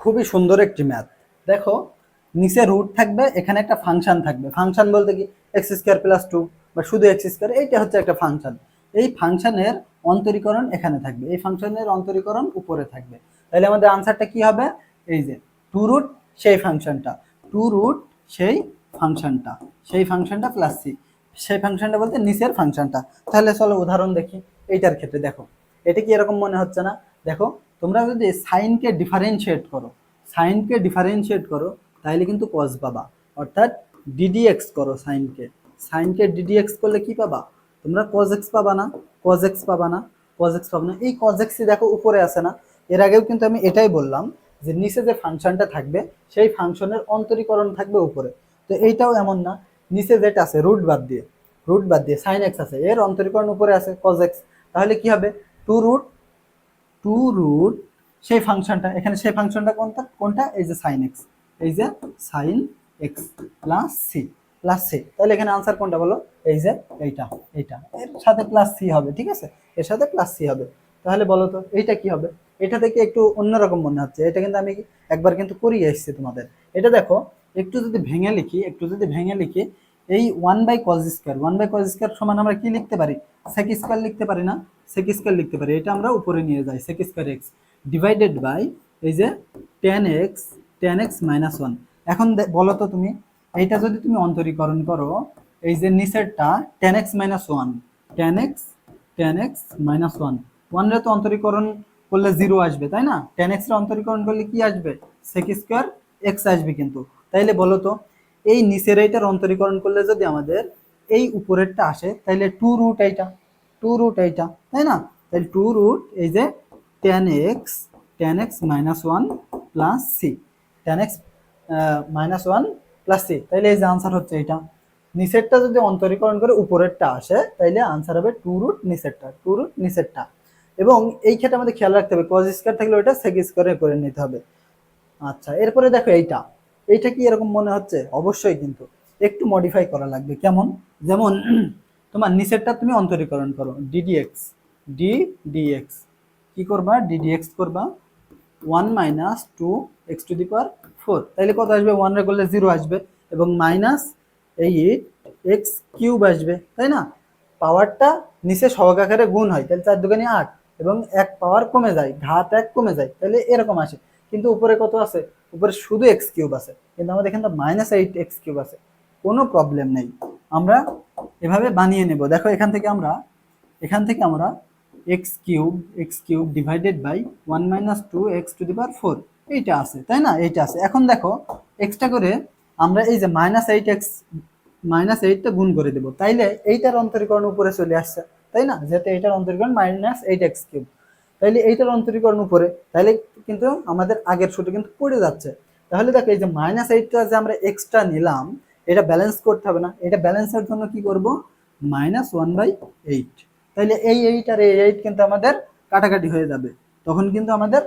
খুবই সুন্দর একটি ম্যাথ। দেখো, নিচে রুট থাকবে, এখানে একটা ফাংশন থাকবে। ফাংশন বলতে কি, এক্স স্কোয়ার প্লাস টু বা শুধু এক্স স্কোয়ার, এইটা হচ্ছে একটা ফাংশন। এই ফাংশনের অন্তরীকরণ এখানে থাকবে, এই ফাংশনের অন্তরীকরণ উপরে থাকবে। তাহলে আমাদের আনসারটা কি হবে? এই যে টু রুট সেই ফাংশনটা, টু রুট সেই ফাংশনটা, সেই ফাংশনটা প্লাস সি, সেই ফাংশনটা বলতে নিচের ফাংশনটা। তাহলে চলো উদাহরণ দেখি। এইটার ক্ষেত্রে দেখো, এটা কি এরকম মনে হচ্ছে না? দেখো, তোমরা যদি সাইনকে ডিফারেন্সিয়েট করো, সাইনকে ডিফারেন্সিয়েট করো, তাহলে কিন্তু কজ পাবা। অর্থাৎ ডিডিএক্স করো সাইনকে, সাইনকে ডিডিএক্স করলে কি পাবা? তোমরা কজ এক্স পাবা না, কজ এক্স পাবা না, কজ এক্স পাবা না। এই কজ এক্সই দেখো উপরে আছে না? এর আগেও কিন্তু আমি এটাই বললাম যে নিচে যে ফাংশনটা থাকবে সেই ফাংশনের অন্তরীকরণ থাকবে উপরে। তো এইটাও এমন না, নিচে যেটা আছে রুট বাদ দিয়ে, রুট বাদ দিয়ে সাইন এক্স আছে, এর অন্তরীকরণ উপরে আছে কজ এক্স। তাহলে কি হবে? টু রুট, টু রুট সেই ফাংশনটা, এখানে সেই ফাংশনটা কোনটা কোনটা? এই যে সাইন এক্স, এই যে sine x plus c, plus c. তাহলে এখানে আনসার কোনটা বলো? এই যে এইটা, এইটা এর সাথে প্লাস সি হবে, ঠিক আছে? এর সাথে প্লাস সি হবে। তাহলে বলো তো এইটা কি হবে? এটা থেকে একটু অন্যরকম মনে হচ্ছে, এটা কিন্তু আমি একবার কিন্তু করিয়ে এসেছি তোমাদের। এটা দেখো, একটু যদি ভেঙে লিখি, একটু যদি ভেঙে লিখি, এই one by cos square, one by cos square সমান আমরা কি লিখতে পারি? সেক স্কোয়ার লিখতে পারি না? সেক স্কোয়ার লিখতে পারি, এটা আমরা উপরে নিয়ে যাই, sec square x divided by এই যে tan x, ten x minus one. এখন বলো তো তুমি, এইটা যদি তুমি অন্তরীকরণ করো, এই যে নিচেরটা ten x minus one, ten x, ten x minus one, ওয়ানরে তো অন্তরীকরণ করলে জিরো আসবে, তাই না? টেন এক্স এর অন্তরীকরণ করলে কি আসবে? সেক স্কোয়ার এক্স আসবে কিন্তু। তাইলে বলো তো, এই নিচের এইটার অন্তরীকরণ করলে যদি আমাদের এই উপরেরটা আসে, তাইলে টু রুট এইটা, টু রুট এইটা, তাই না? তাহলে টু রুট এই যে tan x, ten x minus one plus c, tan x minus one plus c. তাইলে এই যে আনসার হচ্ছে এটা। নিচেরটা যদি অন্তরীকরণ করে উপরেরটা আসে, তাইলে আনসার হবে টু রুট নিচেরটা, টু রুট নিচেরটা। এবং এই ক্ষেত্রে আমাদের খেয়াল রাখতে হবে, কজ স্কোয়ার থাকলে ওইটা সেক স্কোয়ারে করে নিতে হবে। আচ্ছা, এরপরে দেখো এইটা, এইটা কি এরকম মনে হচ্ছে? অবশ্যই, কিন্তু একটু মডিফাই করা লাগবে। কেমন? যেমন তোমার নিচেরটা তুমি অন্তরীকরণ করো, ডিডিএক্স, ডিডিএক্স কি করবা? ডিডিএক্স করবা one minus two x to the power four. তাইলে কত আসবে? ওয়ান রে করলে জিরো আসবে, এবং মাইনাস এইট এক্স কিউব আসবে, তাই না? পাওয়ারটা নিচে সহগ আকারে গুণ হয়, তাহলে চার দুগুণে আট, এবং এক পাওয়ার কমে যায়, ঘাত এক কমে যায়, তাহলে এরকম আসে। কিন্তু উপরে কত আছে? উপরে শুধু এক্স কিউব আছে, কিন্তু আমাদের এখানে মাইনাস এইট এক্স কিউব আছে। কোনো প্রবলেম নেই, আমরা এভাবে বানিয়ে নেব। দেখো, এখান থেকে আমরা x cube divided by one minus two x to the power four, এইটা আছে, তাই না? এইটা আছে। এখন দেখো, এক্সটা করে আমরা এই যে মাইনাস এইট এক্স, মাইনাস এইটটা গুণ করে দেবো, তাইলে এইটার অন্তরীকরণ উপরে চলে আসছে, তাই না? যেহেতু এইটার অন্তরীকরণ মাইনাস এইট এক্স কিউব, তাইলে এইটার অন্তরীকরণ উপরে, তাইলে কিন্তু আমাদের আগের সূত্র কিন্তু পড়ে যাচ্ছে। তাহলে দেখো, এই যে মাইনাস এইটটা যে আমরা এক্সট্রা নিলাম, এটা ব্যালেন্স করতে হবে না? এটা ব্যালেন্সের জন্য কি করব? Minus one by eight. তাইলে এই এইট আর এই এইট কিন্তু আমাদের কাটাকাটি হয়ে যাবে, তখন কিন্তু আমাদের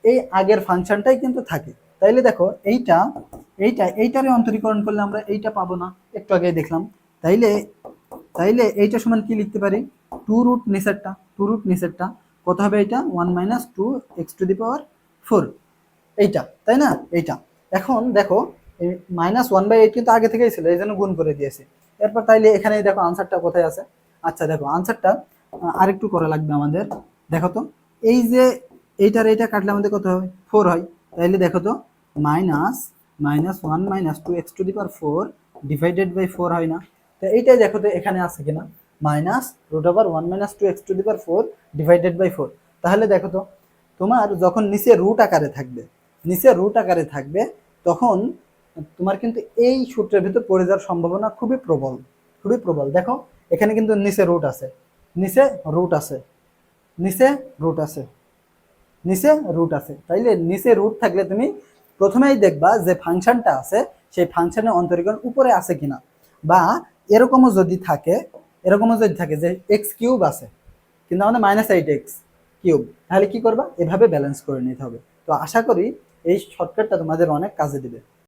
এই আগের ফাংশনটাই কিন্তু থাকে। তাইলে দেখো, এইটারে অন্তরীকরণ করলে আমরা এইটা পাবো না, একটু আগে দেখলাম। তাইলে তাইলে এইটা সমান কি লিখতে পারি? টু রুট নিচেরটা, টু রুট নিচেরটা কত হবে? এটা one minus two x to the power four, এইটা, তাই না? এইটা। এখন দেখো, এই মাইনাস ওয়ান বাই এইট কিন্তু আগে থেকেই ছিল, এই জন্য গুণ করে দিয়েছি। এরপর তাইলে এখানে দেখো আনসারটা কোথায় আছে। আচ্ছা দেখো, আনসারটা আরেকটু করা লাগবে আমাদের। দেখো তো, এই যে এইটার এইটা কাটলে আমাদের কত হয়? ফোর হয়। তাইলে দেখো তো, minus minus one minus two x to the power four divided by four হয় না? তো এইটাই দেখো তো এখানে আছে কিনা, minus root over one minus two x to the power four divided by four. তাহলে দেখো তো, তোমার যখন নিচে রুট আকারে থাকবে, নিচে রুট আকারে থাকবে, তখন তোমার কিন্তু এই সূত্রের ভিতর পড়ে যাওয়ার সম্ভাবনা খুবই প্রবল, খুবই প্রবল। দেখো, এখানে কিন্তু নিচে রুট আছে, নিচে রুট আছে, নিচে রুট আছে, নিচে রুট আছে। তাইলে নিচে রুট থাকলে তুমি প্রথমেই দেখবা যে ফাংশনটা আছে সেই ফাংশনের অন্তরীকরণ উপরে আছে কিনা, বা এরকমও যদি থাকে, এরকমও যদি থাকে যে এক্স কিউব আছে কিন্তু আমাদের মাইনাস এইট এক্স কিউব, তাহলে কি করবা? এভাবে ব্যালেন্স করে নিতে হবে। তো আশা করি এই শর্টকাটটা তোমাদের অনেক কাজে দিবে।